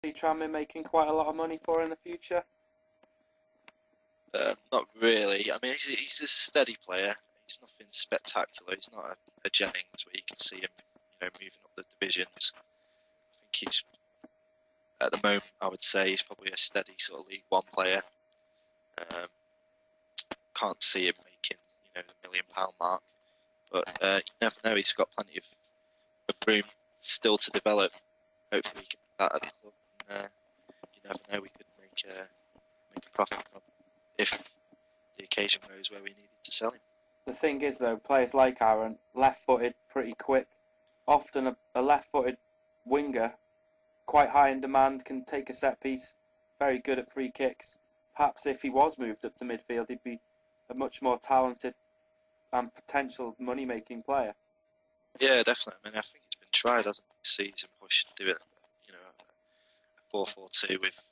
see Tranmere making quite a lot of money for in the future? Not really. I mean, he's a steady player. He's nothing spectacular. He's not a Jennings where you can see him, moving up the divisions. I think he's, at the moment, I would say he's probably a steady sort of League One player. Can't see him making, the £1 million mark. But you never know. He's got plenty of room still to develop. Hopefully, he can do that at the club. And, you never know. We could make a profit from if the occasion rose where we needed to sell him. The thing is, though, players like Aaron, left-footed, pretty quick, often a left-footed winger, quite high in demand, can take a set piece, very good at free kicks. Perhaps if he was moved up to midfield, he'd be a much more talented and potential money-making player. Yeah, definitely. I mean, I think it's been tried, hasn't it, this season, push to do it, a 4-4-2 with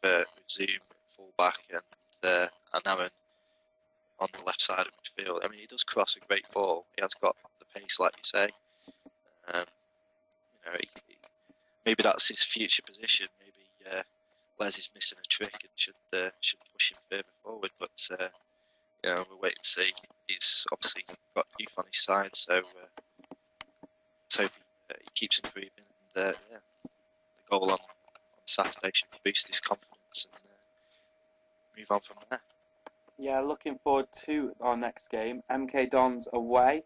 Zoom at full-back and Aaron on the left side of midfield. I mean, he does cross a great ball. He has got the pace, like you say. Maybe that's his future position. Maybe Les is missing a trick and should push him further forward. But we'll wait and see. He's obviously got youth on his side, so let's hope he keeps improving. And the goal on Saturday should boost his confidence and move on from there. Yeah, looking forward to our next game. MK Dons away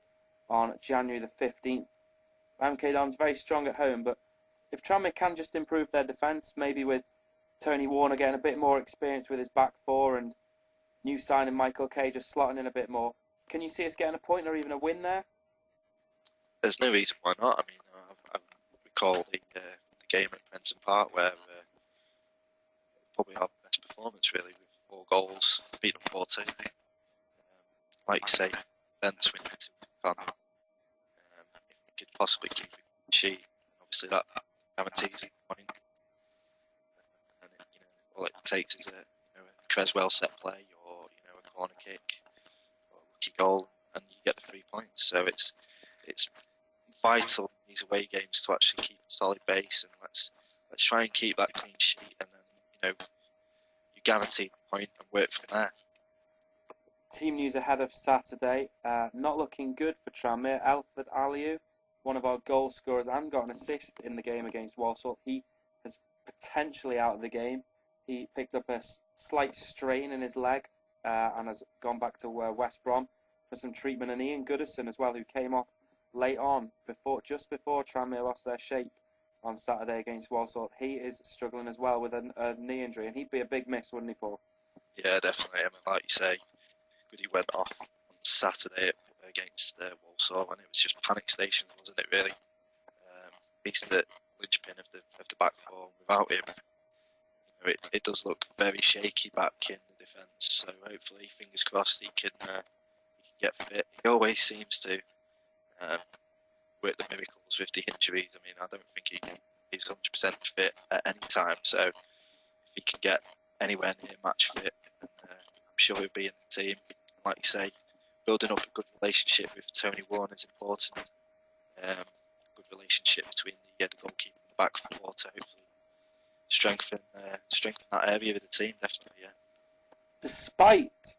on January the 15th. MK Dons very strong at home, but if Tranmere can just improve their defence, maybe with Tony Warner getting a bit more experience with his back four and new signing Michael Kay just slotting in a bit more, can you see us getting a point or even a win there? There's no reason why not. I mean, I recall the game at Prenton Park where probably our best performance really with 4 goals, beat them 4-2. Like you say, defence we need to work on. If we could possibly keep a sheet, obviously that guarantees a point. And all it takes is a Creswell set play or a corner kick or a lucky goal, and you get the 3 points. So it's vital in these away games to actually keep a solid base, and let's try and keep that clean sheet, and then you guarantee the point and work from there. Team news ahead of Saturday. Not looking good for Tranmere. Alfred Aliou, one of our goal scorers, and got an assist in the game against Walsall. He is potentially out of the game. He picked up a slight strain in his leg and has gone back to West Brom for some treatment. And Ian Goodison as well, who came off late on, just before Tranmere lost their shape on Saturday against Walsall. He is struggling as well with a knee injury, and he'd be a big miss, wouldn't he, Paul? Yeah, definitely. I mean, like you say, Goody went off on Saturday against Walsall, and it was just panic stations, wasn't it? Really, he's the linchpin of the back four. Without him, it does look very shaky back in the defence. So hopefully, fingers crossed, he can get fit. He always seems to work the miracles with the injuries. I mean, I don't think he's 100% fit at any time. So if he can get anywhere near match fit, then I'm sure he'll be in the team. Like you say, building up a good relationship with Tony Warner is important. Good relationship between the goalkeeper and the back four to hopefully strengthen that area of the team. Definitely, yeah. Despite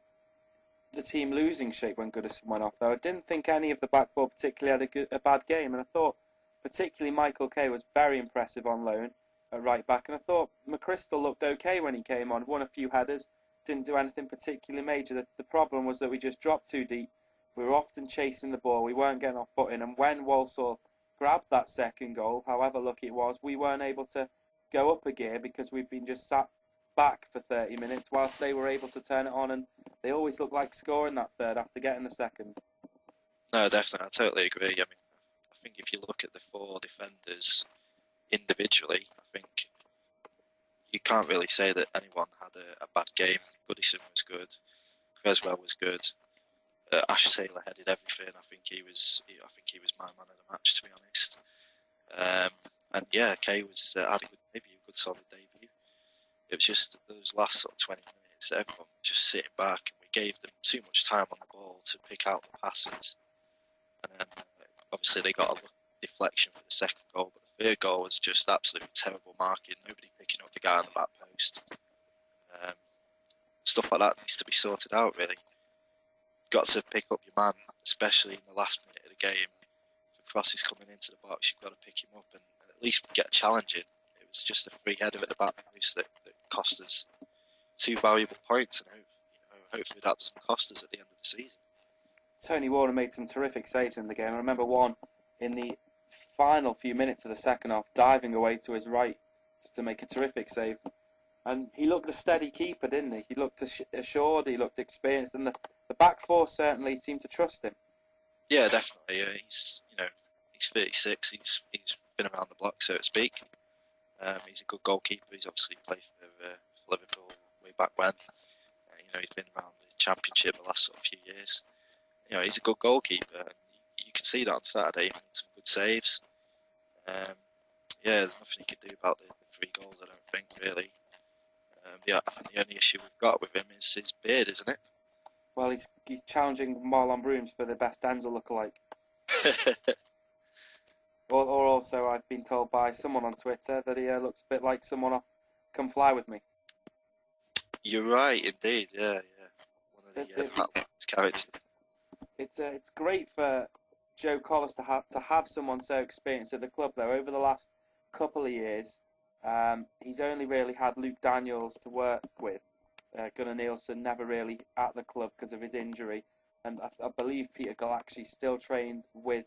the team losing shape when Goodison went off, though, I didn't think any of the back four particularly had a bad game, and I thought particularly Michael Kay was very impressive on loan at right back, and I thought McChrystal looked okay when he came on, won a few headers, didn't do anything particularly major. The problem was that we just dropped too deep. We were often chasing the ball, we weren't getting our foot in, and when Walsall grabbed that second goal, however lucky it was, we weren't able to go up a gear because we'd been just sat back for 30 minutes whilst they were able to turn it on, and they always looked like scoring that third after getting the second. No, definitely, I totally agree. I mean, I think if you look at the 4 defenders individually, I think you can't really say that anyone had a bad game. Goodison was good, Creswell was good, Ash Taylor headed everything. I think he was my man of the match, to be honest. And yeah, Kay was had maybe a good solid debut. It was just those last sort of 20 minutes, everyone was just sitting back, and we gave them too much time on the ball to pick out the passes. And then obviously they got a deflection for the second goal, but the third goal was just absolutely terrible marking. Nobody picking up the guy on the back post. Stuff like that needs to be sorted out, really. You've got to pick up your man, especially in the last minute of the game. If a cross is coming into the box, you've got to pick him up and at least get a challenge in. It was just a free header at the back post that cost us 2 valuable points, and hopefully that doesn't cost us at the end of the season. Tony Warner made some terrific saves in the game. I remember one in the final few minutes of the second half, diving away to his right to make a terrific save. And he looked a steady keeper, didn't he? He looked assured, he looked experienced, and the back four certainly seemed to trust him. Yeah, definitely. He's 36. He's been around the block, so to speak. He's a good goalkeeper. He's obviously played for Liverpool way back when. He's been around the Championship the last sort of few years. He's a good goalkeeper. And you can see that on Saturday. He made some good saves. There's nothing he can do about the 3 goals, I don't think, really. I think the only issue we've got with him is his beard, isn't it? Well, he's challenging Marlon Brooms for the best Denzel lookalike. or also, I've been told by someone on Twitter that he looks a bit like someone off Come Fly With Me. You're right, indeed. Yeah. One of the characters. It's great for Joe Collis to have someone so experienced at the club, though. Over the last couple of years, he's only really had Luke Daniels to work with. Gunnar Nielsen never really at the club because of his injury, and I believe Peter Galacci still trained with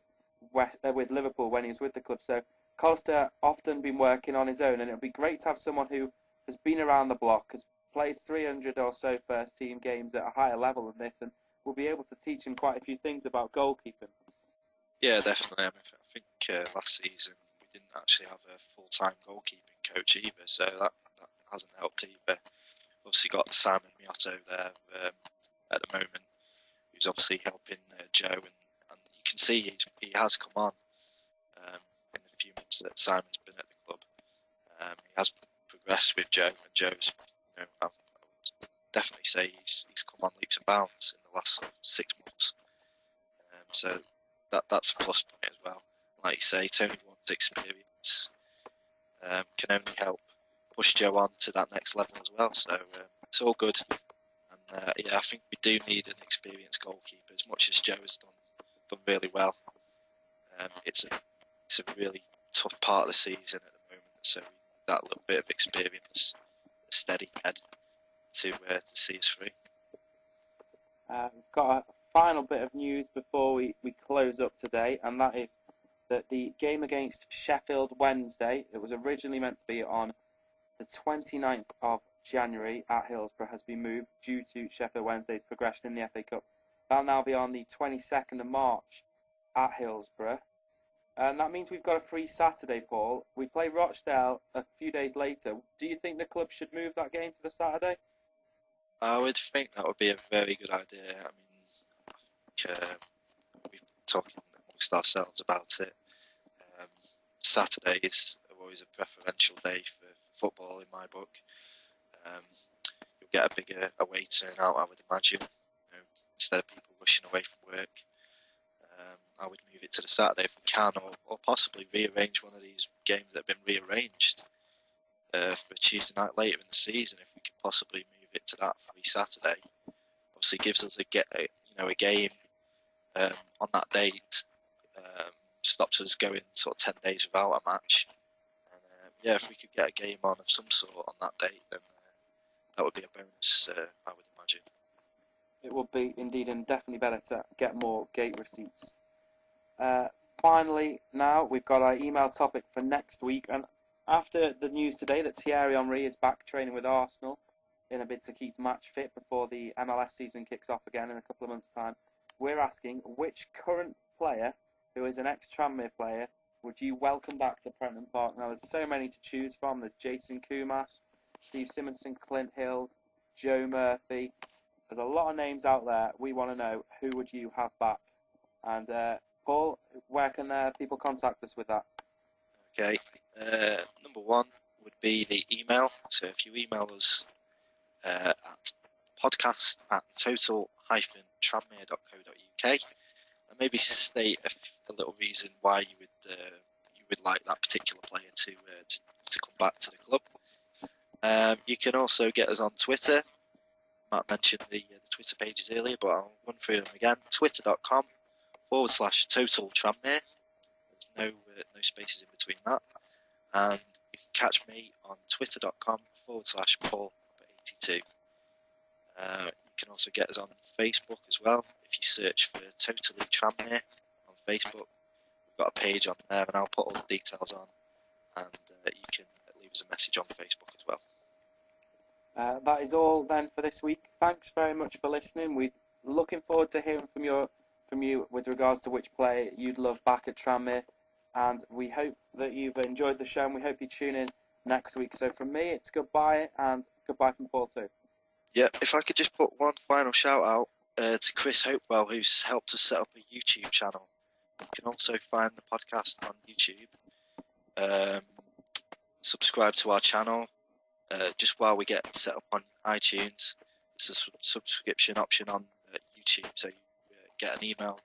Liverpool when he was with the club. So Costa often been working on his own, and it'll be great to have someone who has been around the block, has played 300 or so first team games at a higher level than this, and will be able to teach him quite a few things about goalkeeping. Yeah, definitely. I think last season we didn't actually have a full-time goalkeeping coach either, so that hasn't helped either. Obviously got Simon Miotto there at the moment, who's obviously helping Joe, and you can see he has come on in the few months that Simon's been at the club. He has progressed with Joe, and Joe's, I would definitely say he's come on leaps and bounds in the last sort of 6 months. So that's a plus point as well. Like you say, Tony Warner's experience can only help push Joe on to that next level as well. So it's all good. And I think we do need an experienced goalkeeper, as much as Joe has done really well. It's a really tough part of the season at the moment, so we need that little bit of experience, a steady head to see us through. We've got a final bit of news before we close up today, and that is that the game against Sheffield Wednesday, it was originally meant to be on the 29th of January at Hillsborough, has been moved due to Sheffield Wednesday's progression in the FA Cup. That'll now be on the 22nd of March at Hillsborough. And that means we've got a free Saturday, Paul. We play Rochdale a few days later. Do you think the club should move that game to the Saturday? I would think that would be a very good idea. I mean, we've been talking amongst ourselves about it. Saturday is always a preferential day for football in my book. You'll get a bigger away turnout, I would imagine. Instead of people rushing away from work, I would move it to the Saturday if we can, or possibly rearrange one of these games that have been rearranged for Tuesday night later in the season. If we could possibly move it to that free Saturday, obviously gives us a game on that date. Stops us going sort of 10 days without a match. And if we could get a game on of some sort on that date, then that would be a bonus, I would imagine. It would be indeed, and definitely better to get more gate receipts. Finally, now we've got our email topic for next week, and after the news today that Thierry Henry is back training with Arsenal in a bid to keep match fit before the MLS season kicks off again in a couple of months' time, we're asking which current player who is an ex-Tranmere player would you welcome back to Prenton Park? Now, there's so many to choose from. There's Jason Kumas, Steve Simonson, Clint Hill, Joe Murphy. There's a lot of names out there. We want to know, who would you have back? And Paul, where can people contact us with that? Okay, number one would be the email. So if you email us at podcast@total-tranmere.co.uk, and maybe state a little reason why you would you would like that particular player to come back to the club. You can also get us on Twitter. Matt mentioned the Twitter pages earlier, but I'll run through them again. Twitter.com/Total Tranmere. There's no spaces in between that. And you can catch me on Twitter.com/Paul82. You can also get us on Facebook as well. If you search for Totally Tranmere on Facebook, we've got a page on there, and I'll put all the details on. And you can leave us a message on Facebook as well. That is all then for this week. Thanks very much for listening. We're looking forward to hearing from you with regards to which player you'd love back at Tranmere, and we hope that you've enjoyed the show, and we hope you tune in next week. So from me, it's goodbye, and goodbye from Paul too. Yeah, if I could just put one final shout out to Chris Hopewell, who's helped us set up a YouTube channel. You can also find the podcast on YouTube. Subscribe to our channel. Just while we get set up on iTunes, it's a subscription option on YouTube, so you get an email